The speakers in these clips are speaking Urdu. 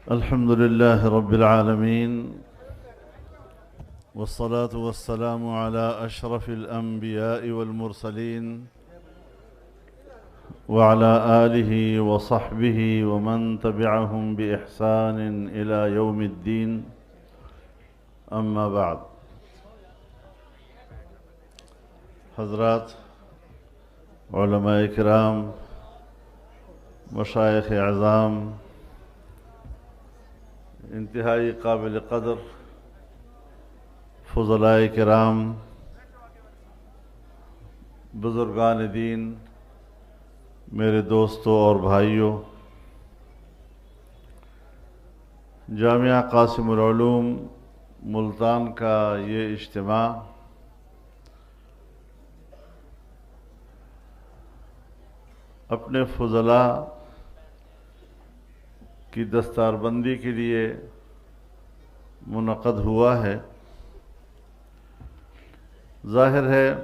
الحمد لله رب العالمين، والصلاة والسلام على أشرف الأنبياء والمرسلين وعلى آله وصحبه ومن تبعهم بإحسان إلى يوم الدين. أما بعد، حضرات علماء کرام، مشائخ اعظام، انتہائی قابل قدر فضلاء کرام، بزرگان دین، میرے دوستوں اور بھائیوں، جامعہ قاسم العلوم ملتان کا یہ اجتماع اپنے فضلاء کی دستار بندی کے لیے منعقد ہوا ہے۔ ظاہر ہے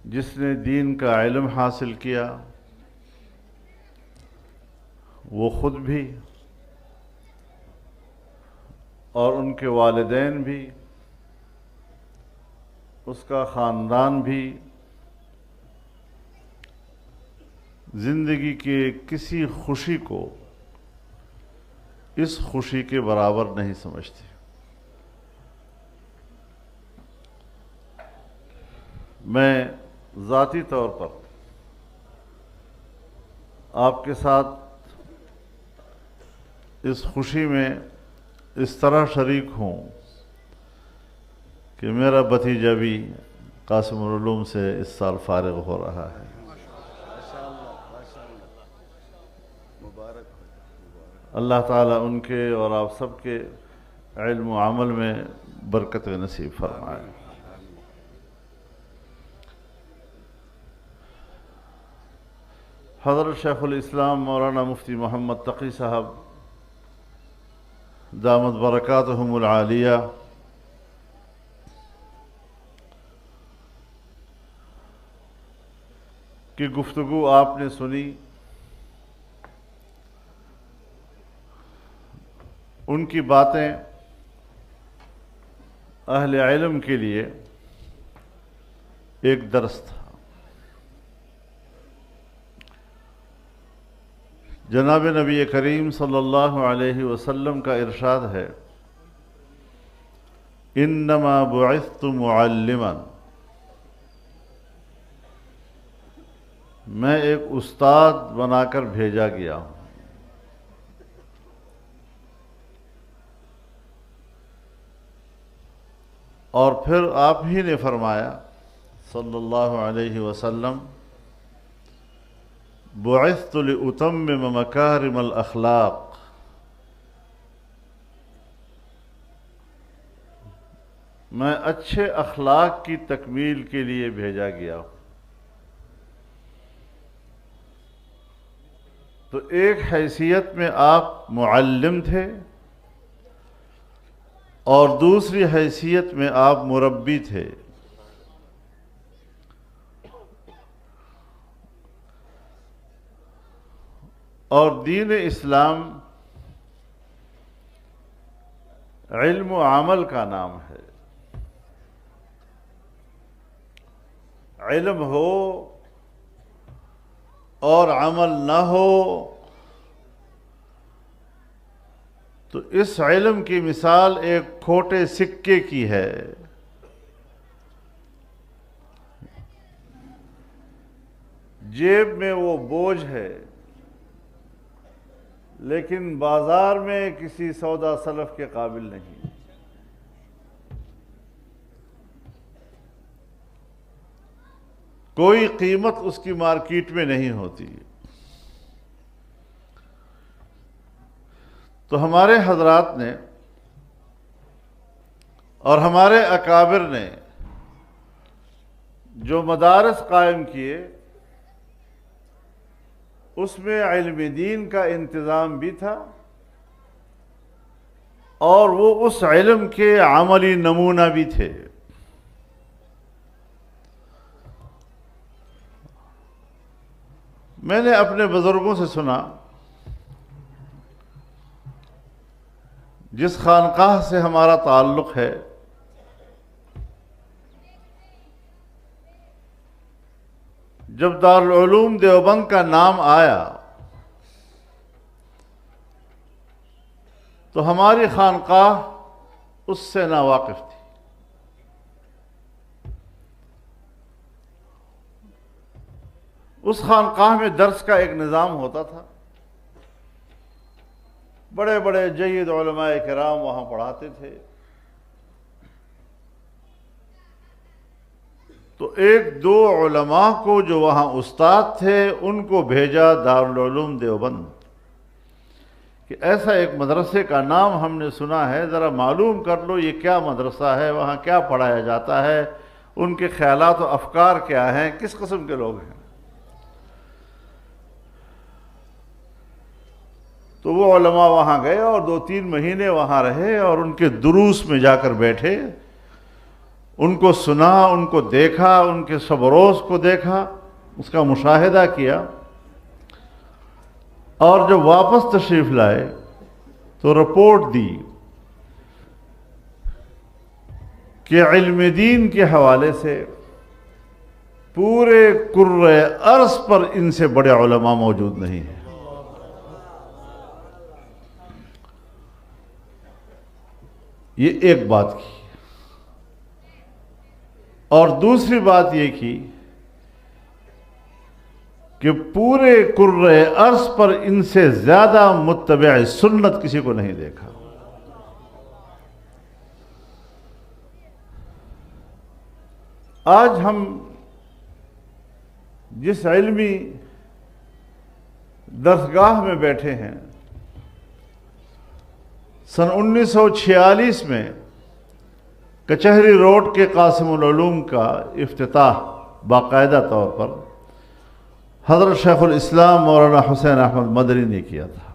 جس نے دین کا علم حاصل کیا وہ خود بھی اور ان کے والدین بھی، اس کا خاندان بھی زندگی کے کسی خوشی کو اس خوشی کے برابر نہیں سمجھتے۔ میں ذاتی طور پر آپ کے ساتھ اس خوشی میں اس طرح شریک ہوں کہ میرا بھتیجا بھی قاسم العلوم سے اس سال فارغ ہو رہا ہے۔ اللہ تعالیٰ ان کے اور آپ سب کے علم و عمل میں برکت نصیب فرمائے۔ حضرت شیخ الاسلام مولانا مفتی محمد تقی صاحب دامت برکاتہم العالیہ کی گفتگو آپ نے سنی۔ ان کی باتیں اہل علم کے لیے ایک درس تھا۔ جناب نبی کریم صلی اللہ علیہ وسلم کا ارشاد ہے، انما بعثت معلما، میں ایک استاد بنا کر بھیجا گیا ہوں۔ اور پھر آپ ہی نے فرمایا صلی اللہ علیہ وسلم، بعثت لأتمم مکارم الاخلاق، میں اچھے اخلاق کی تکمیل کے لیے بھیجا گیا ہوں۔ تو ایک حیثیت میں آپ معلم تھے اور دوسری حیثیت میں آپ مربی تھے۔ اور دین اسلام علم و عمل کا نام ہے۔ علم ہو اور عمل نہ ہو تو اس علم کی مثال ایک کھوٹے سکے کی ہے۔ جیب میں وہ بوجھ ہے لیکن بازار میں کسی سودا سلف کے قابل نہیں۔ کوئی قیمت اس کی مارکیٹ میں نہیں ہوتی۔ تو ہمارے حضرات نے اور ہمارے اکابر نے جو مدارس قائم کیے اس میں علم دین کا انتظام بھی تھا اور وہ اس علم کے عملی نمونہ بھی تھے۔ میں نے اپنے بزرگوں سے سنا، جس خانقاہ سے ہمارا تعلق ہے، جب دارالعلوم دیوبند کا نام آیا تو ہماری خانقاہ اس سے ناواقف تھی۔ اس خانقاہ میں درس کا ایک نظام ہوتا تھا، بڑے بڑے جید علماء کرام وہاں پڑھاتے تھے۔ تو ایک دو علماء کو جو وہاں استاد تھے ان کو بھیجا دارالعلوم دیوبند کہ ایسا ایک مدرسے کا نام ہم نے سنا ہے، ذرا معلوم کر لو یہ کیا مدرسہ ہے، وہاں کیا پڑھایا جاتا ہے، ان کے خیالات و افکار کیا ہیں، کس قسم کے لوگ ہیں۔ تو وہ علماء وہاں گئے اور 2-3 مہینے وہاں رہے اور ان کے دروس میں جا کر بیٹھے، ان کو سنا، ان کو دیکھا، ان کے شب و روز کو دیکھا، اس کا مشاہدہ کیا، اور جب واپس تشریف لائے تو رپورٹ دی کہ علم دین کے حوالے سے پورے کرۂ ارض پر ان سے بڑے علماء موجود نہیں ہیں۔ یہ ایک بات کی، اور دوسری بات یہ کی کہ پورے کرۂ ارض پر ان سے زیادہ متبع سنت کسی کو نہیں دیکھا۔ آج ہم جس علمی درسگاہ میں بیٹھے ہیں، سن 1946 میں کچہری روڈ کے قاسم العلوم کا افتتاح باقاعدہ طور پر حضرت شیخ الاسلام مولانا حسین احمد مدنی نے کیا تھا،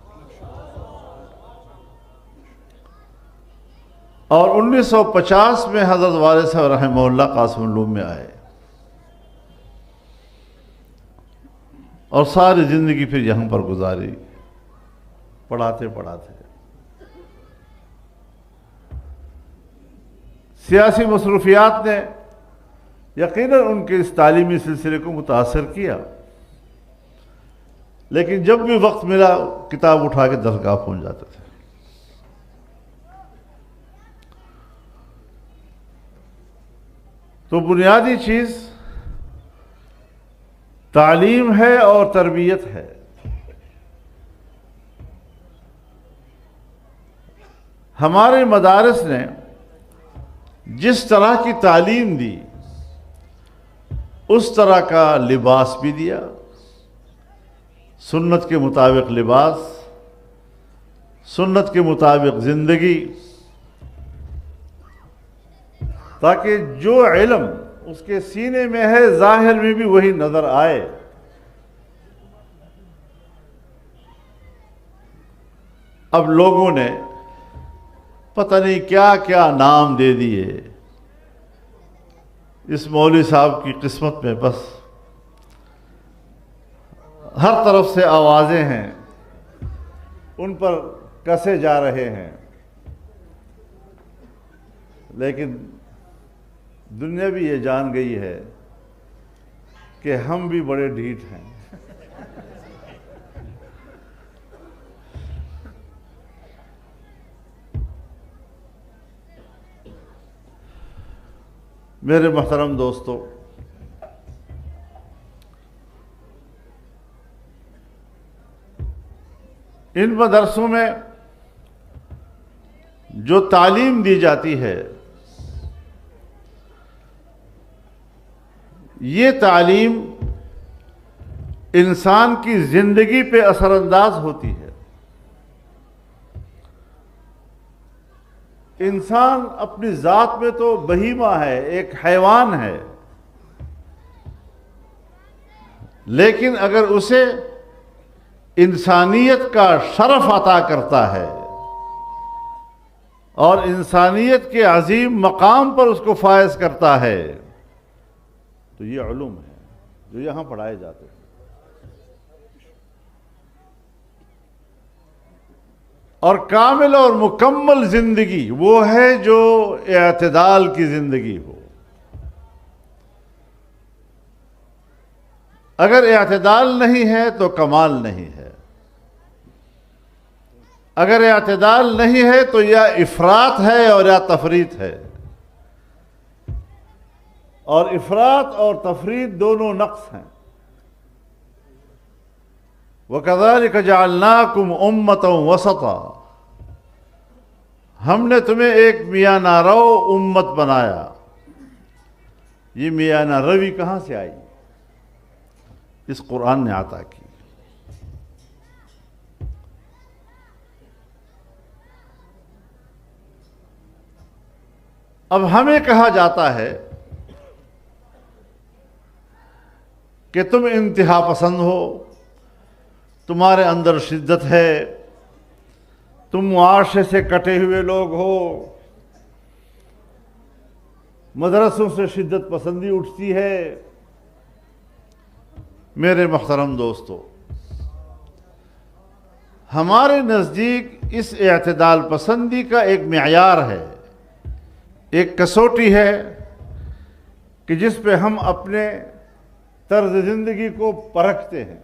اور 1950 میں حضرت والد صاحب رحمہ اللہ قاسم العلوم میں آئے، اور ساری زندگی پھر یہاں پر گزاری پڑھاتے پڑھاتے۔ سیاسی مصروفیات نے یقیناً ان کے اس تعلیمی سلسلے کو متاثر کیا، لیکن جب بھی وقت ملا کتاب اٹھا کے درسگاہ پہنچ جاتے تھے۔ تو بنیادی چیز تعلیم ہے اور تربیت ہے۔ ہمارے مدارس نے جس طرح کی تعلیم دی اس طرح کا لباس بھی دیا، سنت کے مطابق لباس، سنت کے مطابق زندگی، تاکہ جو علم اس کے سینے میں ہے ظاہر میں بھی وہی نظر آئے۔ اب لوگوں نے پتہ نہیں کیا کیا نام دے دیے اس مولوی صاحب کی قسمت میں، بس ہر طرف سے آوازیں ہیں، ان پر کسے جا رہے ہیں، لیکن دنیا بھی یہ جان گئی ہے کہ ہم بھی بڑے ڈھیٹ ہیں۔ میرے محترم دوستو، ان مدرسوں میں جو تعلیم دی جاتی ہے، یہ تعلیم انسان کی زندگی پہ اثر انداز ہوتی ہے۔ انسان اپنی ذات میں تو بہیمہ ہے، ایک حیوان ہے، لیکن اگر اسے انسانیت کا شرف عطا کرتا ہے اور انسانیت کے عظیم مقام پر اس کو فائز کرتا ہے تو یہ علوم ہے جو یہاں پڑھائے جاتے ہیں۔ اور کامل اور مکمل زندگی وہ ہے جو اعتدال کی زندگی ہو. اگر اعتدال نہیں ہے تو کمال نہیں ہے. اگر اعتدال نہیں ہے تو یا افراط ہے اور یا تفریط ہے. اور افراط اور تفریط دونوں نقص ہیں. وَكَذَلِكَ جَعَلْنَاكُمْ أُمَّةً وَسَطًا، ہم نے تمہیں ایک میانہ رو امت بنایا. یہ میانہ روی کہاں سے آئی؟ اس قرآن نے عطا کی. اب ہمیں کہا جاتا ہے کہ تم انتہا پسند ہو، تمہارے اندر شدت ہے، تم معاشرے سے کٹے ہوئے لوگ ہو، مدرسوں سے شدت پسندی اٹھتی ہے. میرے محترم دوستو، ہمارے نزدیک اس اعتدال پسندی کا ایک معیار ہے، ایک کسوٹی ہے کہ جس پہ ہم اپنے طرز زندگی کو پرکھتے ہیں،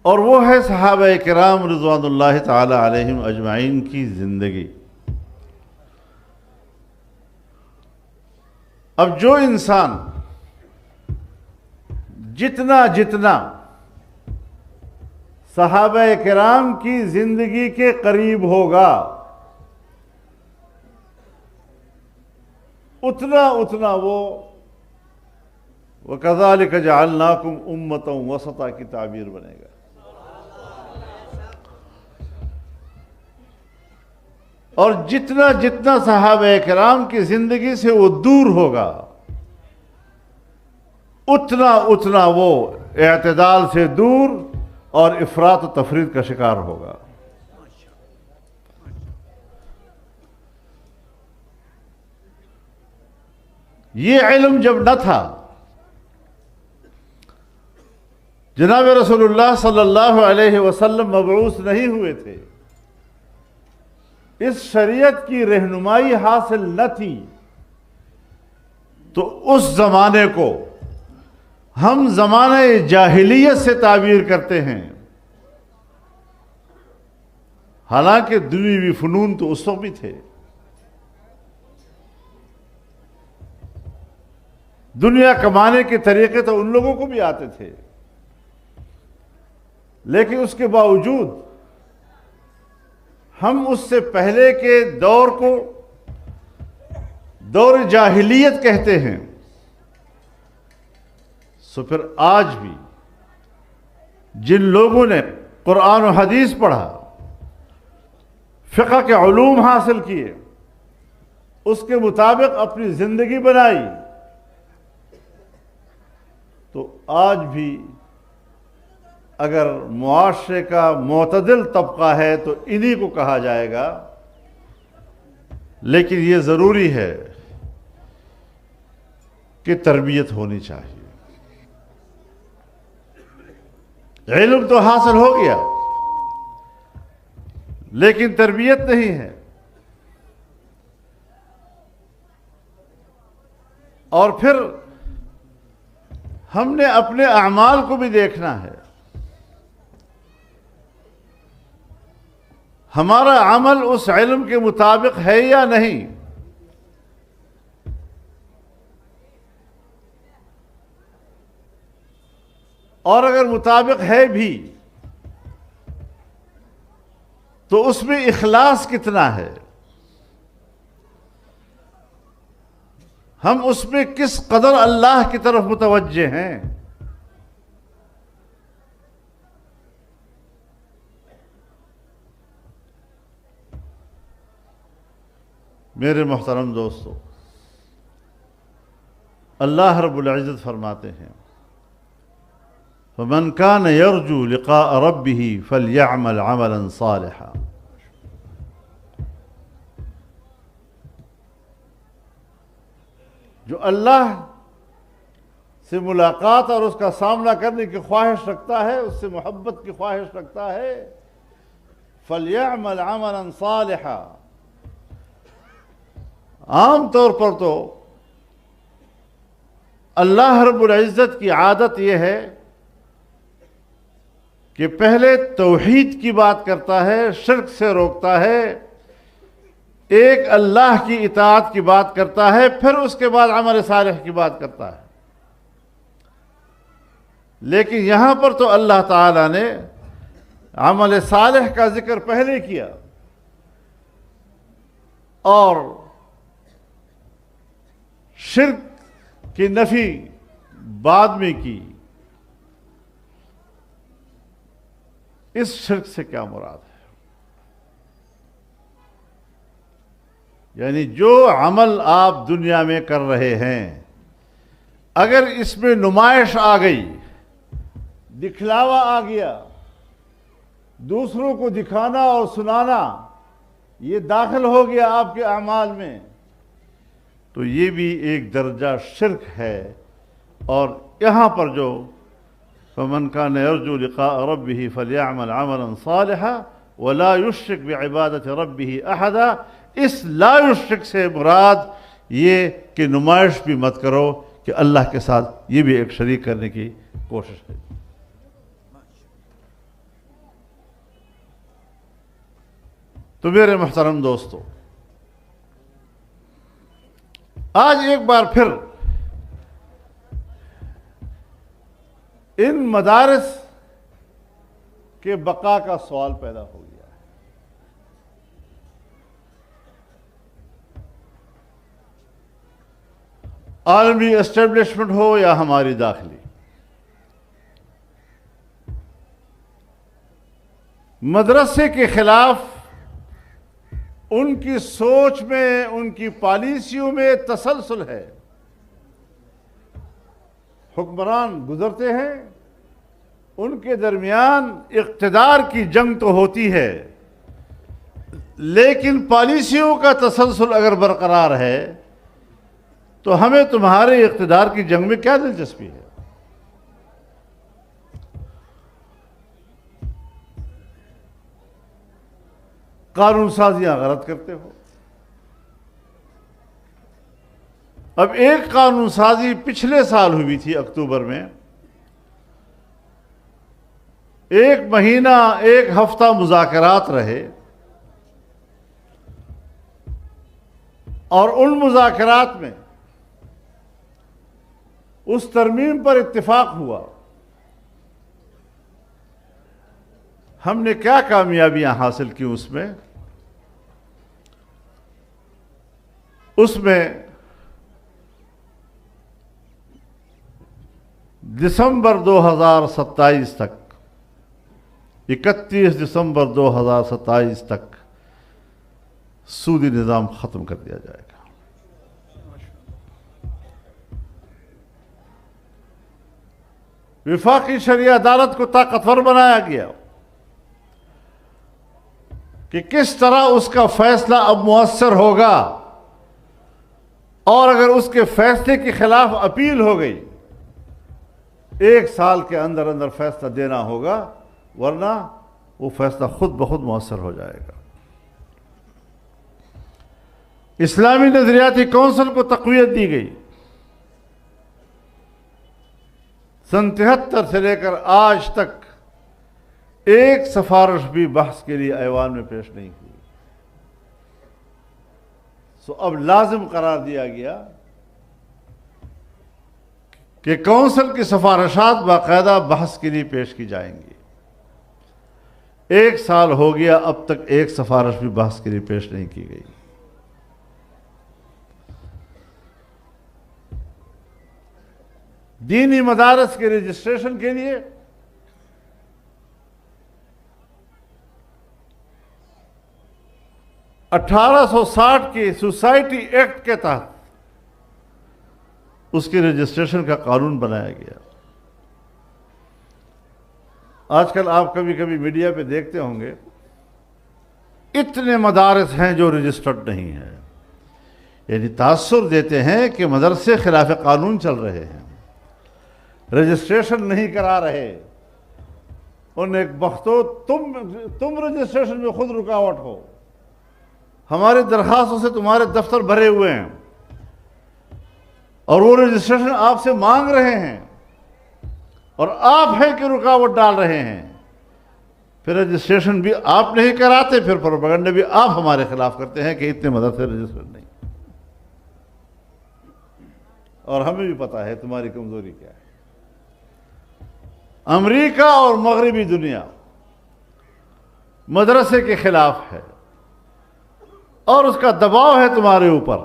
اور وہ ہے صحابہ کرام رضوان اللہ تعالی علیہم اجمعین کی زندگی. اب جو انسان جتنا صحابہ کرام کی زندگی کے قریب ہوگا، اتنا وہ وَكَذَلِكَ جَعَلْنَاكُمْ أُمَّةً وَسَطًا کی تعبیر بنے گا. اور جتنا صحابہ کرام کی زندگی سے وہ دور ہوگا، اتنا وہ اعتدال سے دور اور افراط و تفریط کا شکار ہوگا. یہ علم جب نہ تھا، جناب رسول اللہ صلی اللہ علیہ وسلم مبعوث نہیں ہوئے تھے، اس شریعت کی رہنمائی حاصل نہ تھی، تو اس زمانے کو ہم زمانہ جاہلیت سے تعبیر کرتے ہیں. حالانکہ دنیوی فنون تو اس وقت بھی تھے، دنیا کمانے کے طریقے تو ان لوگوں کو بھی آتے تھے، لیکن اس کے باوجود ہم اس سے پہلے کے دور کو دور جاہلیت کہتے ہیں. سو پھر آج بھی جن لوگوں نے قرآن و حدیث پڑھا، فقہ کے علوم حاصل کیے، اس کے مطابق اپنی زندگی بنائی، تو آج بھی اگر معاشرے کا معتدل طبقہ ہے تو انہی کو کہا جائے گا. لیکن یہ ضروری ہے کہ تربیت ہونی چاہیے. علم تو حاصل ہو گیا لیکن تربیت نہیں ہے. اور پھر ہم نے اپنے اعمال کو بھی دیکھنا ہے. ہمارا عمل اس علم کے مطابق ہے یا نہیں. اور اگر مطابق ہے بھی تو اس میں اخلاص کتنا ہے، ہم اس میں کس قدر اللہ کی طرف متوجہ ہیں. میرے محترم دوستو، اللہ رب العزت فرماتے ہیں فَمَنْ كَانَ يَرْجُو لِقَاءَ رَبِّهِ فَلْيَعْمَلْ عَمَلًا صَالِحًا. جو اللہ سے ملاقات اور اس کا سامنا کرنے کی خواہش رکھتا ہے، اس سے محبت کی خواہش رکھتا ہے، فَلْيَعْمَلْ عَمَلًا صَالِحًا۔ عام طور پر تو اللہ رب العزت کی عادت یہ ہے کہ پہلے توحید کی بات کرتا ہے، شرک سے روکتا ہے، ایک اللہ کی اطاعت کی بات کرتا ہے، پھر اس کے بعد عمل صالح کی بات کرتا ہے۔ لیکن یہاں پر تو اللہ تعالیٰ نے عمل صالح کا ذکر پہلے کیا اور شرک کی نفی بعد میں کی۔ اس شرک سے کیا مراد ہے؟ یعنی جو عمل آپ دنیا میں کر رہے ہیں، اگر اس میں نمائش آ گئی، دکھلاوا آ گیا، دوسروں کو دکھانا اور سنانا یہ داخل ہو گیا آپ کے اعمال میں، تو یہ بھی ایک درجہ شرک ہے۔ اور یہاں پر جو فَمَنْ كَانَ يَرْجُو لِقَاءَ رَبِّهِ فَلْيَعْمَلْ عَمَلًا صَالِحًا وَلَا يُشْرِكْ بِعِبَادَةِ رَبِّهِ أَحَدًا، اس لا یشرک سے مراد یہ کہ نمائش بھی مت کرو کہ اللہ کے ساتھ یہ بھی ایک شریک کرنے کی کوشش ہے۔ تو میرے محترم دوستو، آج ایک بار پھر ان مدارس کے بقا کا سوال پیدا ہو گیا ہے۔ عالمی اسٹیبلشمنٹ ہو یا ہماری داخلی، مدرسے کے خلاف ان کی سوچ میں، ان کی پالیسیوں میں تسلسل ہے۔ حکمران گزرتے ہیں، ان کے درمیان اقتدار کی جنگ تو ہوتی ہے، لیکن پالیسیوں کا تسلسل اگر برقرار ہے تو ہمیں تمہارے اقتدار کی جنگ میں کیا دلچسپی ہے؟ قانون سازیاں غلط کرتے ہو۔ اب ایک قانون سازی پچھلے سال ہوئی تھی اکتوبر میں، ایک مہینہ، ایک ہفتہ مذاکرات رہے، اور ان مذاکرات میں اس ترمیم پر اتفاق ہوا۔ ہم نے کیا کامیابیاں حاصل کی اس میں دسمبر 2027 تک، 31 دسمبر 2027 تک سودی نظام ختم کر دیا جائے گا۔ وفاقی شرعیہ عدالت کو طاقتور بنایا گیا کہ کس طرح اس کا فیصلہ اب مؤثر ہوگا، اور اگر اس کے فیصلے کے خلاف اپیل ہو گئی 1 سال کے اندر اندر فیصلہ دینا ہوگا، ورنہ وہ فیصلہ خود بخود مؤثر ہو جائے گا۔ اسلامی نظریاتی کونسل کو تقویت دی گئی۔ سن 73 سے لے کر آج تک ایک سفارش بھی بحث کے لیے ایوان میں پیش نہیں ہوئی۔ سو اب لازم قرار دیا گیا کہ کونسل کی سفارشات باقاعدہ بحث کے لیے پیش کی جائیں گی۔ 1 سال ہو گیا، اب تک ایک سفارش بھی بحث کے لیے پیش نہیں کی گئی۔ دینی مدارس کے رجسٹریشن کے لیے '1860 کے سوسائٹی ایکٹ کے تحت اس کے رجسٹریشن کا قانون بنایا گیا۔ آج کل آپ کبھی کبھی میڈیا پہ دیکھتے ہوں گے، اتنے مدارس ہیں جو رجسٹرڈ نہیں ہیں، یعنی تاثر دیتے ہیں کہ مدرسے خلاف قانون چل رہے ہیں۔ رجسٹریشن نہیں کرا رہے، ان ایک بختو تم رجسٹریشن میں خود رکاوٹ ہو، ہماری درخواستوں سے تمہارے دفتر بھرے ہوئے ہیں اور وہ رجسٹریشن آپ سے مانگ رہے ہیں اور آپ ہیں کہ رکاوٹ ڈال رہے ہیں، پھر رجسٹریشن بھی آپ نہیں کراتے، پھر پروپیگنڈا بھی آپ ہمارے خلاف کرتے ہیں کہ اتنے مدرسے رجسٹر نہیں، اور ہمیں بھی پتا ہے تمہاری کمزوری کیا ہے۔ امریکہ اور مغربی دنیا مدرسے کے خلاف ہے اور اس کا دباؤ ہے تمہارے اوپر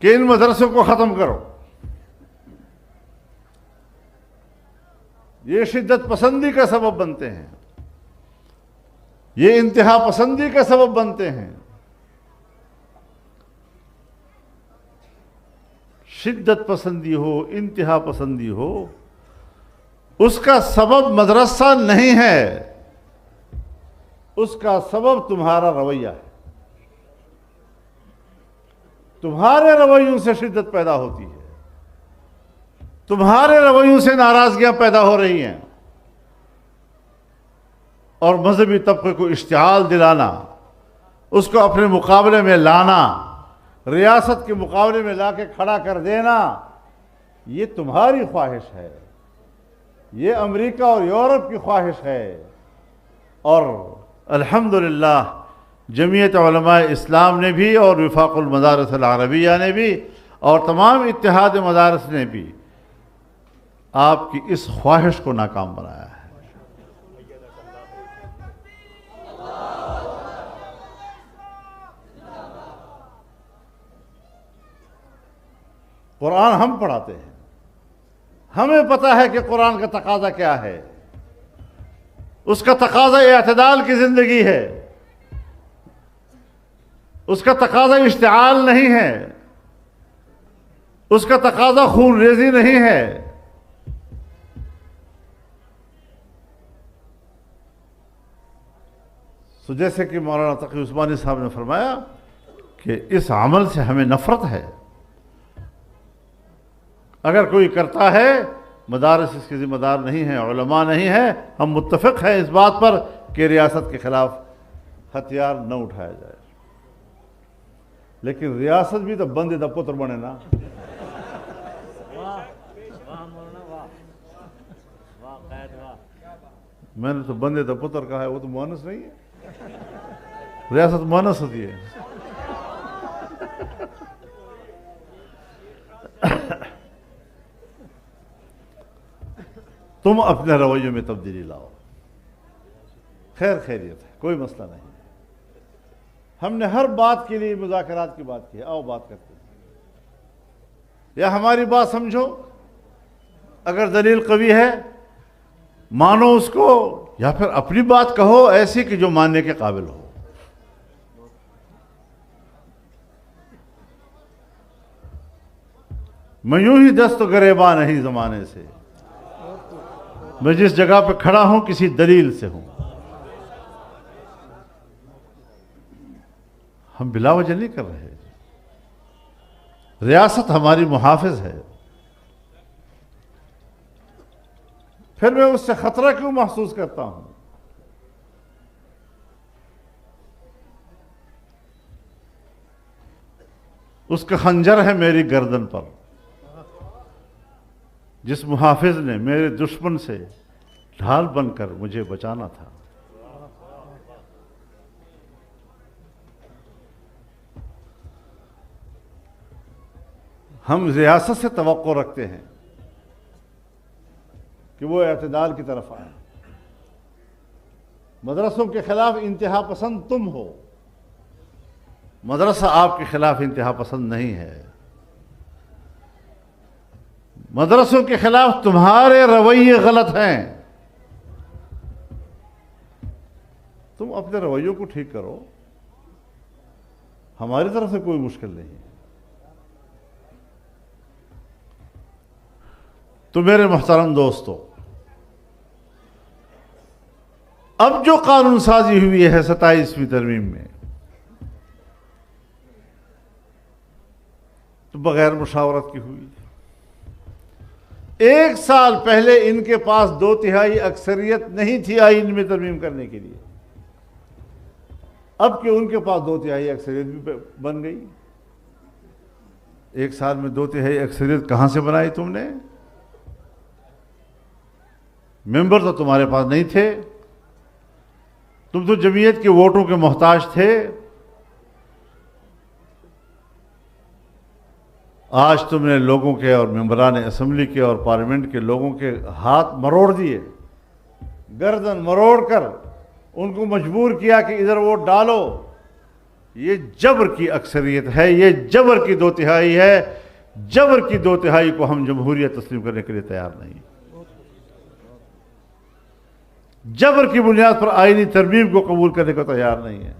کہ ان مدرسوں کو ختم کرو۔ یہ شدت پسندی کا سبب بنتے ہیں، یہ انتہا پسندی کا سبب بنتے ہیں۔ شدت پسندی ہو، انتہا پسندی ہو، اس کا سبب مدرسہ نہیں ہے، اس کا سبب تمہارا رویہ ہے۔ تمہارے رویوں سے شدت پیدا ہوتی ہے، تمہارے رویوں سے ناراضگیاں پیدا ہو رہی ہیں، اور مذہبی طبقے کو اشتعال دلانا، اس کو اپنے مقابلے میں لانا، ریاست کے مقابلے میں لا کے کھڑا کر دینا، یہ تمہاری خواہش ہے، یہ امریکہ اور یورپ کی خواہش ہے۔ اور الحمدللہ جمعیت علماء اسلام نے بھی اور وفاق المدارس العربیہ نے بھی اور تمام اتحاد مدارس نے بھی آپ کی اس خواہش کو ناکام بنایا ہے۔ قرآن ہم پڑھاتے ہیں، ہمیں پتہ ہے کہ قرآن کا تقاضا کیا ہے، اس کا تقاضا اعتدال کی زندگی ہے، اس کا تقاضا اشتعال نہیں ہے، اس کا تقاضا خون ریزی نہیں ہے۔ تو جیسے کہ مولانا تقی عثمانی صاحب نے فرمایا کہ اس عمل سے ہمیں نفرت ہے، اگر کوئی کرتا ہے مدارس اس کے ذمہ دار نہیں ہیں، علماء نہیں ہیں، ہم متفق ہیں اس بات پر کہ ریاست کے خلاف ہتھیار نہ اٹھایا جائے، لیکن ریاست بھی تو بندے دا پتر بنے نا۔ میں نے تو بندے دا پتر کہا ہے، وہ تو مؤنث نہیں ہے، ریاست مؤنث ہوتی ہے۔ تم اپنے رویوں میں تبدیلی لاؤ، خیر خیریت ہے، کوئی مسئلہ نہیں۔ ہم نے ہر بات کے لیے مذاکرات کی بات کی ہے، آؤ بات کرتے ہیں، یا ہماری بات سمجھو، اگر دلیل قوی ہے مانو اس کو، یا پھر اپنی بات کہو ایسی کہ جو ماننے کے قابل ہو۔ میں یوں ہی دست گریباں نہیں زمانے سے، میں جس جگہ پہ کھڑا ہوں کسی دلیل سے ہوں۔ ہم بلا وجہ نہیں کر رہے، ریاست ہماری محافظ ہے، پھر میں اس سے خطرہ کیوں محسوس کرتا ہوں؟ اس کا خنجر ہے میری گردن پر، جس محافظ نے میرے دشمن سے ڈھال بن کر مجھے بچانا تھا۔ ہم ریاست سے توقع رکھتے ہیں کہ وہ اعتدال کی طرف آئے۔ مدرسوں کے خلاف انتہا پسند تم ہو، مدرسہ آپ کے خلاف انتہا پسند نہیں ہے۔ مدرسوں کے خلاف تمہارے رویے غلط ہیں، تم اپنے رویوں کو ٹھیک کرو، ہماری طرف سے کوئی مشکل نہیں ہے۔ تو میرے محترم دوستو، اب جو قانون سازی ہوئی ہے 27ویں ترمیم میں، تو بغیر مشاورت کی ہوئی، 1 سال پہلے ان کے پاس 2/3 اکثریت نہیں تھی آئین میں ترمیم کرنے کے لیے، اب کہ ان کے پاس 2/3 اکثریت بھی بن گئی۔ 1 سال میں 2/3 اکثریت کہاں سے بنائی تم نے؟ ممبر تو تمہارے پاس نہیں تھے، تم تو جمعیت کے ووٹوں کے محتاج تھے۔ آج تم نے لوگوں کے اور ممبران اسمبلی کے اور پارلیمنٹ کے لوگوں کے ہاتھ مروڑ دیے، گردن مروڑ کر ان کو مجبور کیا کہ ادھر ووٹ ڈالو۔ یہ جبر کی اکثریت ہے، یہ جبر کی 2/3 ہے۔ جبر کی 2/3 کو ہم جمہوریت تسلیم کرنے کے لیے تیار نہیں۔ جبر کی بنیاد پر آئینی ترمیم کو قبول کرنے کو تیار نہیں ہے،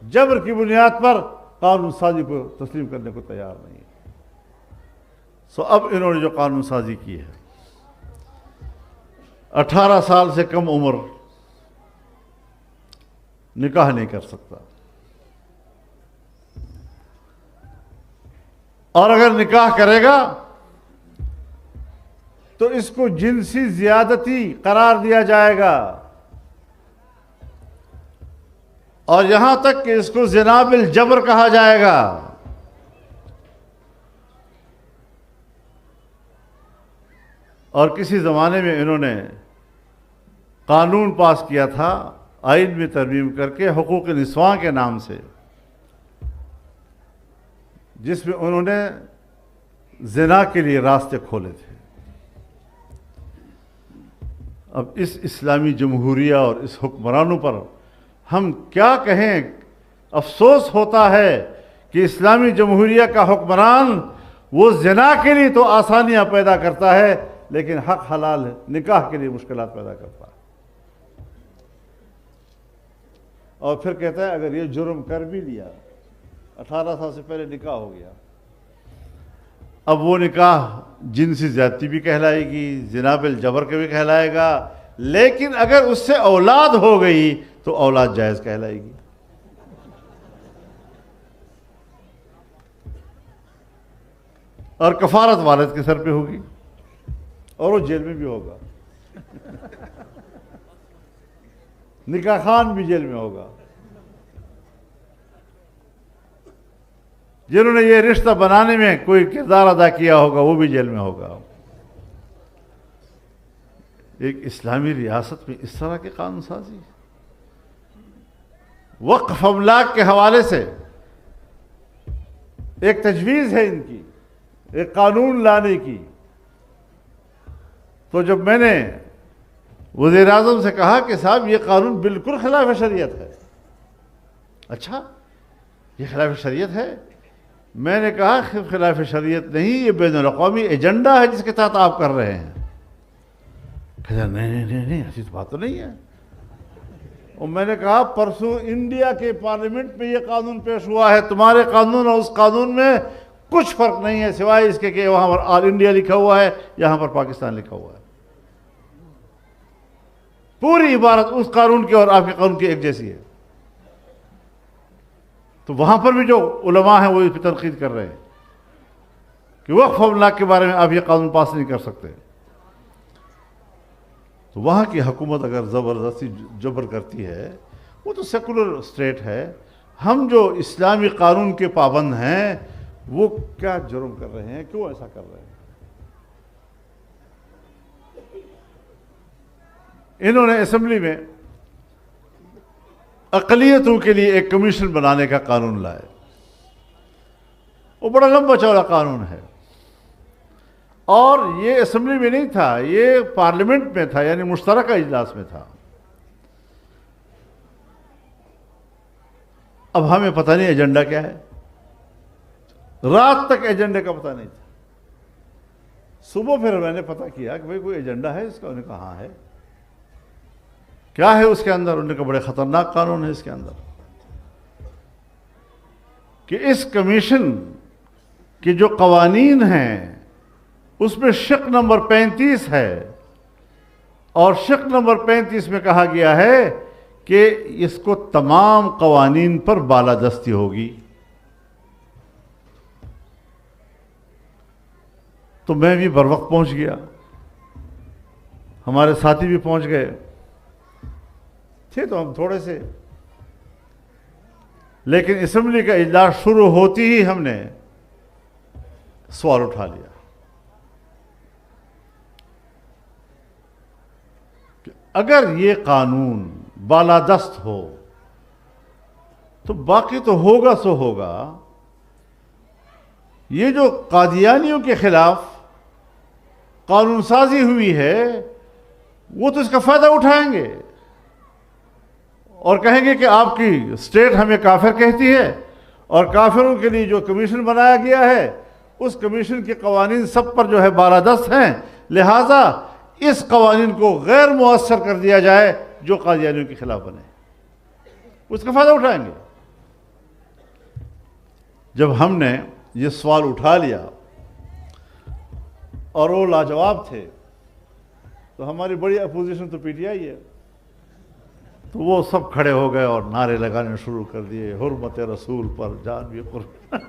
جبر کی بنیاد پر قانون سازی کو تسلیم کرنے کو تیار نہیں ہے۔ اب انہوں نے جو قانون سازی کی ہے، 18 سال سے کم عمر نکاح نہیں کر سکتا، اور اگر نکاح کرے گا تو اس کو جنسی زیادتی قرار دیا جائے گا، اور یہاں تک کہ اس کو زنا بالجبر کہا جائے گا۔ اور کسی زمانے میں انہوں نے قانون پاس کیا تھا آئین میں ترمیم کر کے حقوق نسواں کے نام سے، جس میں انہوں نے زنا کے لیے راستے کھولے تھے۔ اب اس اسلامی جمہوریہ اور اس حکمرانوں پر ہم کیا کہیں؟ افسوس ہوتا ہے کہ اسلامی جمہوریہ کا حکمران وہ زنا کے لیے تو آسانیاں پیدا کرتا ہے، لیکن حق حلال نکاح کے لیے مشکلات پیدا کرتا ہے، اور پھر کہتا ہے اگر یہ جرم کر بھی لیا، 18 سال سے پہلے نکاح ہو گیا، اب وہ نکاح جنسی زیادتی بھی کہلائے گی، زنا بالجبر کے بھی کہلائے گا، لیکن اگر اس سے اولاد ہو گئی تو اولاد جائز کہلائے گی۔ اور کفارت والد کے سر پہ ہوگی، اور وہ جیل میں بھی ہوگا، نکاح خان بھی جیل میں ہوگا، جنہوں نے یہ رشتہ بنانے میں کوئی کردار ادا کیا ہوگا وہ بھی جیل میں ہوگا۔ ایک اسلامی ریاست میں اس طرح کے قانون سازی، وقف املاک کے حوالے سے ایک تجویز ہے ان کی، ایک قانون لانے کی۔ تو جب میں نے وزیر اعظم سے کہا کہ صاحب یہ قانون بالکل خلاف شریعت ہے، اچھا یہ خلاف شریعت ہے؟ میں نے کہا خلاف شریعت نہیں، یہ بین الاقوامی ایجنڈا ہے جس کے تحت آپ کر رہے ہیں۔ کہا نہیں ایسی تو بات تو نہیں ہے۔ اور میں نے کہا پرسوں انڈیا کے پارلیمنٹ میں یہ قانون پیش ہوا ہے، تمہارے قانون اور اس قانون میں کچھ فرق نہیں ہے سوائے اس کے کہ وہاں پر آل انڈیا لکھا ہوا ہے، یہاں پر پاکستان لکھا ہوا ہے۔ پوری عبارت اس قانون کی اور آپ کے قانون کی ایک جیسی ہے۔ تو وہاں پر بھی جو علماء ہیں وہ اس پہ تنقید کر رہے ہیں کہ وقف املاک کے بارے میں آپ یہ قانون پاس نہیں کر سکتے۔ تو وہاں کی حکومت اگر زبردستی جبر کرتی ہے، وہ تو سیکولر اسٹیٹ ہے، ہم جو اسلامی قانون کے پابند ہیں وہ کیا جرم کر رہے ہیں، کیوں ایسا کر رہے ہیں؟ انہوں نے اسمبلی میں اقلیتوں کے لیے ایک کمیشن بنانے کا قانون لائے، وہ بڑا لمبا چوڑا قانون ہے، اور یہ اسمبلی میں نہیں تھا، یہ پارلیمنٹ میں تھا، یعنی مشترکہ اجلاس میں تھا۔ اب ہمیں پتہ نہیں ایجنڈا کیا ہے، رات تک ایجنڈے کا پتہ نہیں تھا۔ صبح پھر میں نے پتہ کیا کہ بھئی کوئی ایجنڈا ہے اس کا، انہوں نے کہا ہاں ہے۔ کیا ہے اس کے اندر؟ انہوں نے کہا بڑے خطرناک قانون ہے اس کے اندر، کہ اس کمیشن کے جو قوانین ہیں اس میں شق نمبر 35 ہے، اور شق نمبر 35 میں کہا گیا ہے کہ اس کو تمام قوانین پر بالادستی ہوگی۔ تو میں بھی بر وقت پہنچ گیا، ہمارے ساتھی بھی پہنچ گئے تھے تو ہم تھوڑے سے، لیکن اسمبلی کا اجلاس شروع ہوتی ہی ہم نے سوال اٹھا لیا کہ اگر یہ قانون بالادست ہو تو باقی تو ہوگا سو ہوگا، یہ جو قادیانیوں کے خلاف قانون سازی ہوئی ہے وہ تو اس کا فائدہ اٹھائیں گے اور کہیں گے کہ آپ کی اسٹیٹ ہمیں کافر کہتی ہے، اور کافروں کے لیے جو کمیشن بنایا گیا ہے اس کمیشن کے قوانین سب پر جو ہے بالادست ہیں، لہٰذا اس قوانین کو غیر مؤثر کر دیا جائے جو قادیانیوں کے خلاف بنے، اس کا فائدہ اٹھائیں گے۔ جب ہم نے یہ سوال اٹھا لیا اور وہ لاجواب تھے تو ہماری بڑی اپوزیشن تو پی ٹی آئی ہے، تو وہ سب کھڑے ہو گئے اور نعرے لگانے شروع کر دیے، حرمت رسول پر جان بھی قربان۔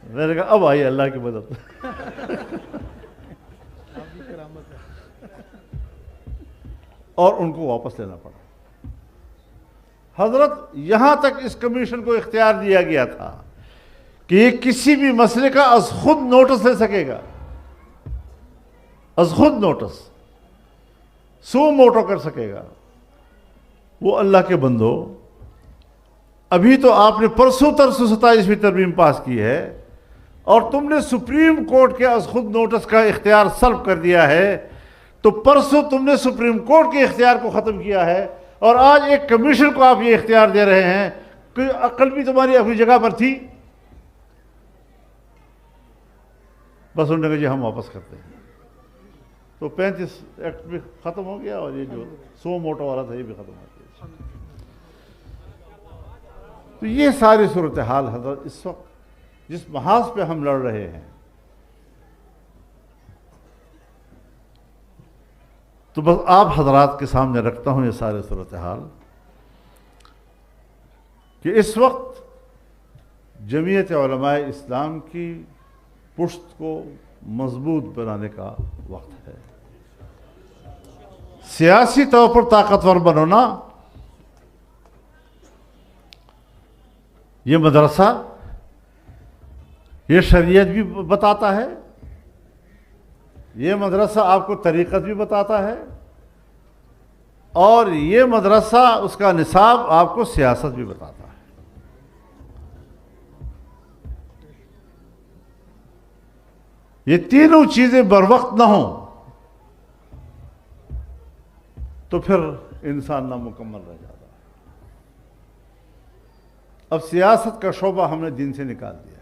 میں نے کہا اب آئی اللہ کی مدد۔ اور ان کو واپس لینا پڑا۔ حضرت یہاں تک اس کمیشن کو اختیار دیا گیا تھا کہ یہ کسی بھی مسئلے کا از خود نوٹس لے سکے گا، از خود نوٹس، سو موٹو کر سکے گا۔ وہ اللہ کے بندو، ابھی تو آپ نے پرسوں ترسوں 27ویں ترمیم پاس کی ہے اور تم نے سپریم کورٹ کے از خود نوٹس کا اختیار سلب کر دیا ہے، تو پرسوں تم نے سپریم کورٹ کے اختیار کو ختم کیا ہے اور آج ایک کمیشن کو آپ یہ اختیار دے رہے ہیں کہ عقل بھی تمہاری اپنی جگہ پر تھی۔ بس انہوں نے کہا جی ہم واپس کرتے ہیں، تو 35 ایکٹ بھی ختم ہو گیا اور یہ جو سو موٹو والا تھا یہ بھی ختم ہو گیا۔ تو یہ ساری صورتحال حضرت اس وقت جس محاذ پہ ہم لڑ رہے ہیں، تو بس آپ حضرات کے سامنے رکھتا ہوں یہ سارے صورتحال کہ اس وقت جمعیت علماء اسلام کی پشت کو مضبوط بنانے کا وقت ہے۔ سیاسی طور پر طاقتور بننا، یہ مدرسہ یہ شریعت بھی بتاتا ہے، یہ مدرسہ آپ کو طریقت بھی بتاتا ہے، اور یہ مدرسہ اس کا نصاب آپ کو سیاست بھی بتاتا ہے۔ یہ تینوں چیزیں بر وقت نہ ہوں تو پھر انسان نامکمل رہ جاتا ہے۔ اب سیاست کا شعبہ ہم نے دین سے نکال دیا ہے،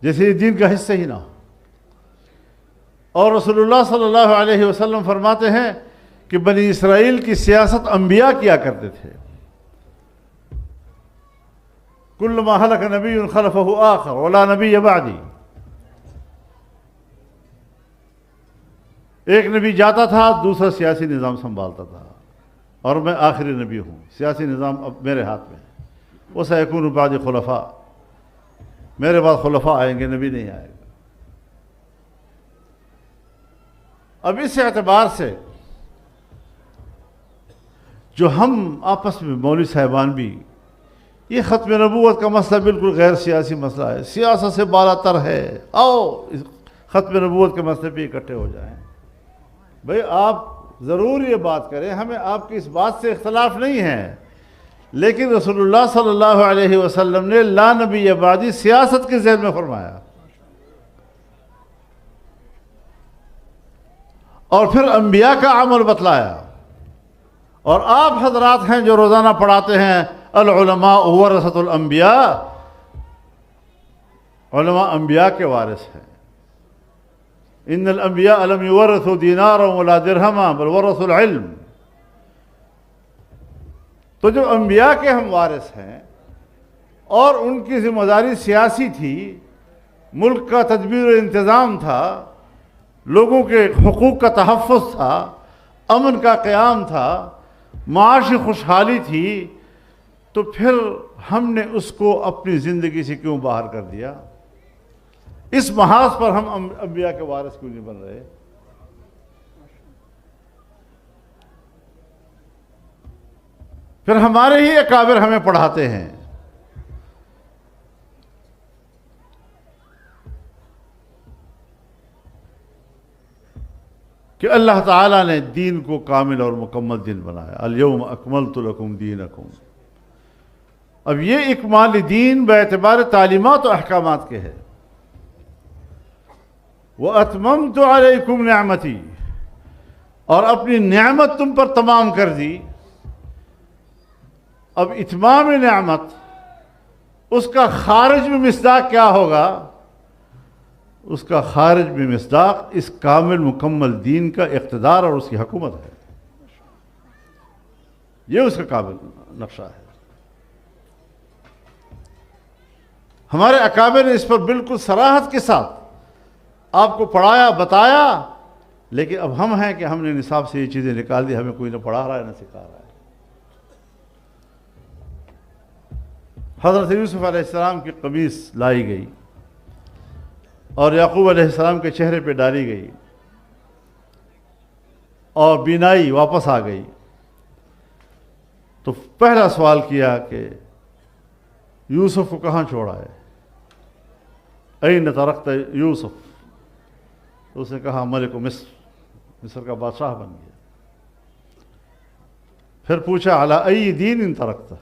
جیسے یہ دین کا حصہ ہی نہ ہو۔ اور رسول اللہ صلی اللہ علیہ وسلم فرماتے ہیں کہ بنی اسرائیل کی سیاست انبیاء کیا کرتے تھے، کلما ہلک نبی خلفہ آخر ولا نبی بعدی۔ ایک نبی جاتا تھا، دوسرا سیاسی نظام سنبھالتا تھا، اور میں آخری نبی ہوں، سیاسی نظام اب میرے ہاتھ میں ہے۔ وَسَيَكُونُ بَعْدِي خُلَفَاء، میرے بعد خلفاء آئیں گے، نبی نہیں آئے گا۔ اب اس اعتبار سے جو ہم آپس میں مولوی صاحبان بھی، یہ ختم نبوت کا مسئلہ بالکل غیر سیاسی مسئلہ ہے، سیاست سے بالا تر ہے، آؤ اس ختم نبوت کے مسئلے پہ اکٹھے ہو جائیں۔ بھئی آپ ضرور یہ بات کریں، ہمیں آپ کی اس بات سے اختلاف نہیں ہے، لیکن رسول اللہ صلی اللہ علیہ وسلم نے لا نبی بعدی سیاست کے ذہن میں فرمایا، اور پھر انبیاء کا عمل بتلایا۔ اور آپ حضرات ہیں جو روزانہ پڑھاتے ہیں العلماء ورثۃ الانبیاء، علماء انبیاء کے وارث ہیں۔ ان الانبیاء لم یورثوا دینارا ولا درہما بل ورثوا العلم۔ تو جو انبیاء کے ہم وارث ہیں اور ان کی ذمہ داری سیاسی تھی، ملک کا تدبیر و انتظام تھا، لوگوں کے حقوق کا تحفظ تھا، امن کا قیام تھا، معاشی خوشحالی تھی، تو پھر ہم نے اس کو اپنی زندگی سے کیوں باہر کر دیا؟ اس محاذ پر ہم انبیاء کے وارث کیوں نہیں بن رہے؟ پھر ہمارے ہی اکابر ہمیں پڑھاتے ہیں کہ اللہ تعالیٰ نے دین کو کامل اور مکمل دین بنایا، الیوم اکملت لکم دینکم۔ اب یہ اکمال دین باعتبار تعلیمات و احکامات کے ہے۔ وَأَتْمَمْتُ عَلَيْكُمْ نِعْمَتِي، اور اپنی نعمت تم پر تمام کر دی۔ اب اتمام نعمت، اس کا خارج میں مصداق کیا ہوگا؟ اس کا خارج میں مصداق اس کامل مکمل دین کا اقتدار اور اس کی حکومت ہے۔ یہ اس کا کامل نقشہ ہے۔ ہمارے اکابر نے اس پر بالکل صراحت کے ساتھ آپ کو پڑھایا، بتایا، لیکن اب ہم ہیں کہ ہم نے نصاب سے یہ چیزیں نکال دی، ہمیں کوئی نہ پڑھا رہا ہے نہ سکھا رہا ہے۔ حضرت یوسف علیہ السلام کی قمیص لائی گئی اور یعقوب علیہ السلام کے چہرے پہ ڈالی گئی اور بینائی واپس آ گئی، تو پہلا سوال کیا کہ یوسف کو کہاں چھوڑا ہے؟ این ترکت یوسف؟ تو اس نے کہا ملک مصر، مصر کا بادشاہ بن گیا۔ پھر پوچھا علی ای دین ترکت،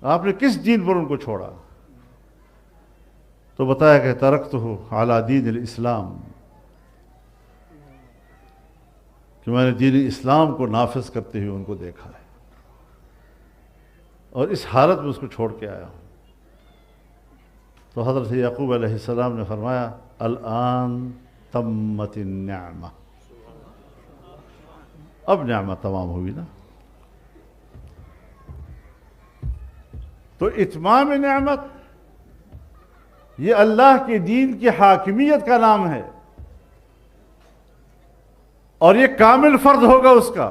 آپ نے کس دین پر ان کو چھوڑا؟ تو بتایا کہ ترکتہ علی دین الاسلام، کہ میں نے دین اسلام کو نافذ کرتے ہوئے ان کو دیکھا ہے اور اس حالت میں اس کو چھوڑ کے آیا ہوں۔ تو حضرت یعقوب علیہ السلام نے فرمایا الآن تمت النعمہ، اب نعمت تمام ہوئی نا۔ تو اتمام نعمت یہ اللہ کے دین کی حاکمیت کا نام ہے، اور یہ کامل فرض ہوگا اس کا۔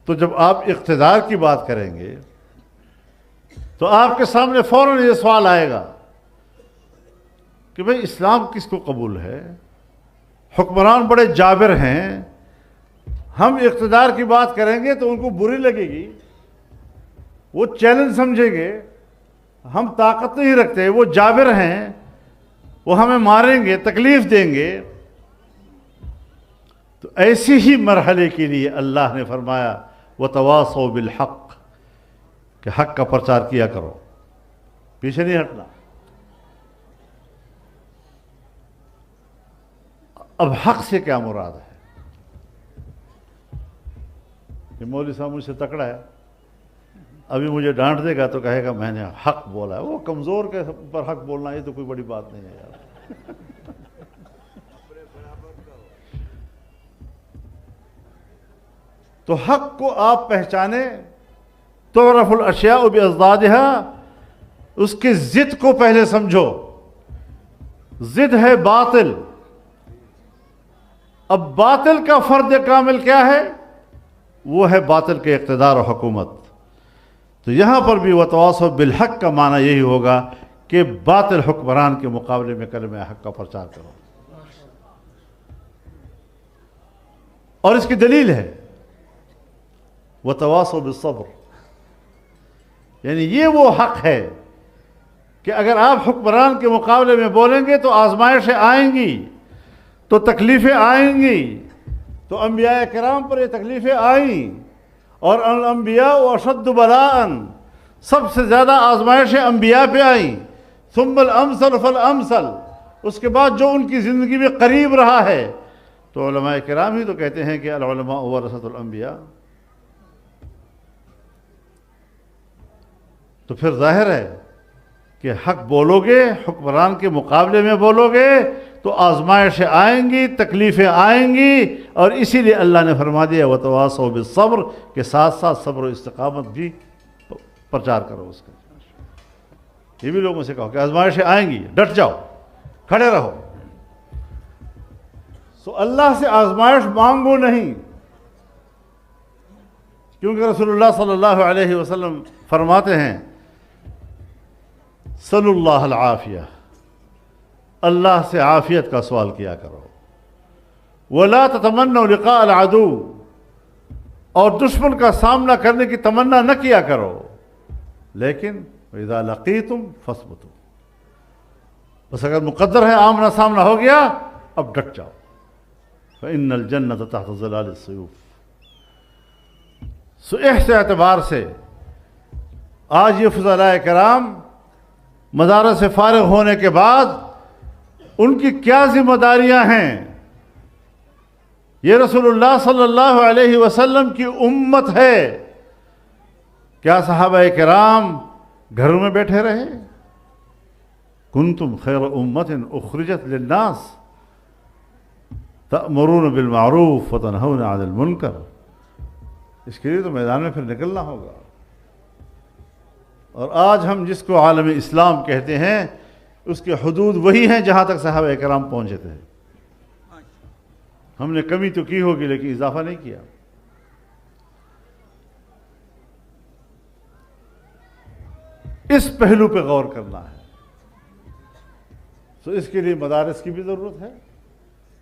تو جب آپ اقتدار کی بات کریں گے تو آپ کے سامنے فوراً یہ سوال آئے گا کہ بھئی اسلام کس کو قبول ہے؟ حکمران بڑے جابر ہیں، ہم اقتدار کی بات کریں گے تو ان کو بری لگے گی، وہ چیلنج سمجھیں گے، ہم طاقت نہیں رکھتے، وہ جابر ہیں، وہ ہمیں ماریں گے، تکلیف دیں گے۔ تو ایسی ہی مرحلے کے لیے اللہ نے فرمایا وَتَوَاصَوْا بِالْحَقِّ، کہ حق کا پرچار کیا کرو، پیچھے نہیں ہٹنا۔ اب حق سے کیا مراد ہے؟ کہ مولوی صاحب مجھ سے تکڑا ہے، ابھی مجھے ڈانٹ دے گا تو کہے گا میں نے حق بولا ہے۔ وہ کمزور کے پر حق بولنا یہ تو کوئی بڑی بات نہیں ہے یار۔ تو حق کو آپ پہچانے، تعرف الاشیاء باضدادها، اس کے ضد کو پہلے سمجھو۔ ضد ہے باطل۔ اب باطل کا فرد کامل کیا ہے؟ وہ ہے باطل کے اقتدار و حکومت۔ تو یہاں پر بھی وتواصوا بالحق کا معنی یہی ہوگا کہ باطل حکمران کے مقابلے میں کلمہ حق کا پرچار کرو۔ اور اس کی دلیل ہے وتواصوا بالصبر، یعنی یہ وہ حق ہے کہ اگر آپ حکمران کے مقابلے میں بولیں گے تو آزمائشیں آئیں گی، تو تکلیفیں آئیں گی۔ تو انبیاء کرام پر یہ تکلیفیں آئیں، اور الانبیاء اشد بلاء، سب سے زیادہ آزمائشیں انبیاء پہ آئیں۔ ثم الامثل فالامثل، اس کے بعد جو ان کی زندگی میں قریب رہا ہے، تو علماء کرام ہی تو کہتے ہیں کہ العلماء ورثۃ الانبیاء۔ تو پھر ظاہر ہے کہ حق بولو گے، حکمران کے مقابلے میں بولو گے تو آزمائشیں آئیں گی، تکلیفیں آئیں گی، اور اسی لیے اللہ نے فرما دیا وتواصوا بالصبر، کے ساتھ ساتھ صبر و استقامت بھی پرچار کرو اس کا۔ یہ بھی لوگوں سے کہو کہ آزمائشیں آئیں گی، ڈٹ جاؤ، کھڑے رہو۔ سو اللہ سے آزمائش مانگو نہیں، کیونکہ رسول اللہ صلی اللہ علیہ وسلم فرماتے ہیں صلی اللہ العافیہ، اللہ سے عافیت کا سوال کیا کرو، ولا تتمنوا لقاء العدو، اور دشمن کا سامنا کرنے کی تمنا نہ کیا کرو، لیکن اذا لقیتم فاثبتوا، بس اگر مقدر ہے آمنا سامنا ہو گیا اب ڈٹ جاؤ، فإن الجنة تحت ظلال السیوف۔ سو اس اعتبار سے آج یہ فضلاء کرام مدارس سے فارغ ہونے کے بعد ان کی کیا ذمہ داریاں ہیں؟ یہ رسول اللہ صلی اللہ علیہ وسلم کی امت ہے، کیا صحابہ کرام گھروں میں بیٹھے رہے؟ کنتم خیر امت اخرجت للناس تأمرون بالمعروف وتنہون عن المنکر، اس کے لیے تو میدان میں پھر نکلنا ہوگا۔ اور آج ہم جس کو عالم اسلام کہتے ہیں اس کے حدود وہی ہیں جہاں تک صحابہ کرام پہنچے تھے۔ ہم نے کمی تو کی ہوگی لیکن اضافہ نہیں کیا۔ اس پہلو پہ غور کرنا ہے، تو اس کے لیے مدارس کی بھی ضرورت ہے،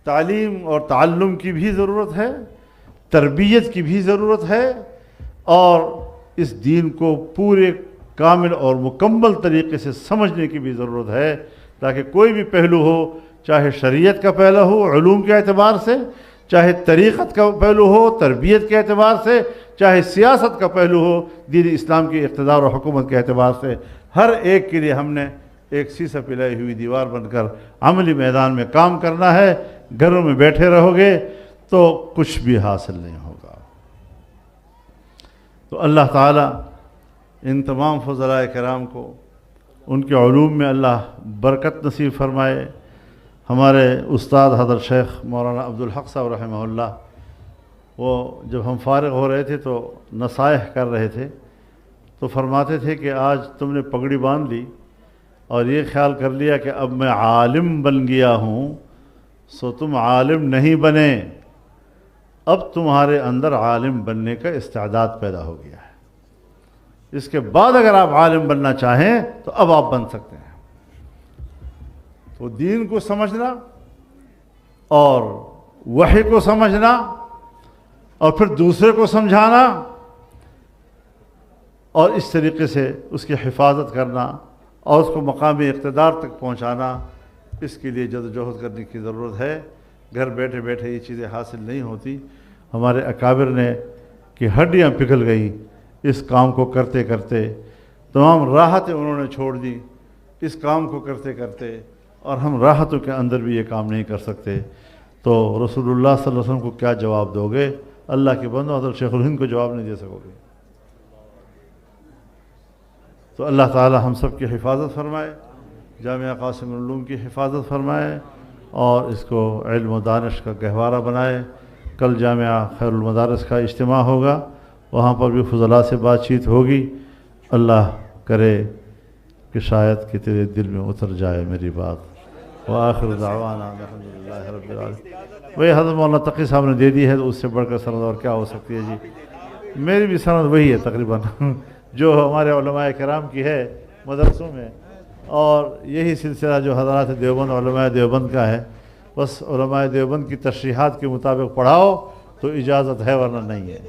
تعلیم اور تعلم کی بھی ضرورت ہے، تربیت کی بھی ضرورت ہے، اور اس دین کو پورے کامل اور مکمل طریقے سے سمجھنے کی بھی ضرورت ہے، تاکہ کوئی بھی پہلو ہو، چاہے شریعت کا پہلو ہو علوم کے اعتبار سے، چاہے طریقت کا پہلو ہو تربیت کے اعتبار سے، چاہے سیاست کا پہلو ہو دین اسلام کی اقتدار و حکومت کے اعتبار سے، ہر ایک کے لیے ہم نے ایک سیسہ پلائی ہوئی دیوار بن کر عملی میدان میں کام کرنا ہے۔ گھروں میں بیٹھے رہو گے تو کچھ بھی حاصل نہیں ہوگا۔ تو اللہ تعالیٰ ان تمام فضلاء کرام کو ان کے علوم میں اللہ برکت نصیب فرمائے۔ ہمارے استاد حضرت شیخ مولانا عبدالحق صاحب رحمہ اللہ، وہ جب ہم فارغ ہو رہے تھے تو نصائح کر رہے تھے، تو فرماتے تھے کہ آج تم نے پگڑی باندھ لی اور یہ خیال کر لیا کہ اب میں عالم بن گیا ہوں، سو تم عالم نہیں بنے، اب تمہارے اندر عالم بننے کا استعداد پیدا ہو گیا ہے، اس کے بعد اگر آپ عالم بننا چاہیں تو اب آپ بن سکتے ہیں۔ تو دین کو سمجھنا اور وحی کو سمجھنا اور پھر دوسرے کو سمجھانا اور اس طریقے سے اس کی حفاظت کرنا اور اس کو مقامی اقتدار تک پہنچانا، اس کے لیے جدوجہد کرنے کی ضرورت ہے۔ گھر بیٹھے بیٹھے یہ چیزیں حاصل نہیں ہوتی۔ ہمارے اکابر نے کہ ہڈیاں پگھل گئیں اس کام کو کرتے کرتے، تمام راحتیں انہوں نے چھوڑ دی اس کام کو کرتے کرتے، اور ہم راحتوں کے اندر بھی یہ کام نہیں کر سکتے، تو رسول اللہ صلی اللہ علیہ وسلم کو کیا جواب دو گے؟ اللہ کے بندوں حضرت شیخ الہند کو جواب نہیں دے سکو گے۔ تو اللہ تعالی ہم سب کی حفاظت فرمائے، جامعہ قاسم العلوم کی حفاظت فرمائے، اور اس کو علم و دانش کا گہوارہ بنائے۔ کل جامعہ خیر المدارس کا اجتماع ہوگا، وہاں پر بھی فضلاء سے بات چیت ہوگی۔ اللہ کرے کہ شاید کہ تیرے دل میں اتر جائے میری بات۔ وآخر دعوانا الحمدللہ رب العالمین۔ وہی حضرت مولانا تقی صاحب نے دے دی ہے، تو اس سے بڑھ کر سند اور کیا ہو سکتی ہے جی؟ میری بھی سند وہی ہے تقریباً جو ہمارے علماء کرام کی ہے مدرسوں میں، اور یہی سلسلہ جو حضرات دیوبند علماء دیوبند کا ہے، بس علماء دیوبند کی تشریحات کے مطابق پڑھاؤ تو اجازت ہے، ورنہ نہیں ہے۔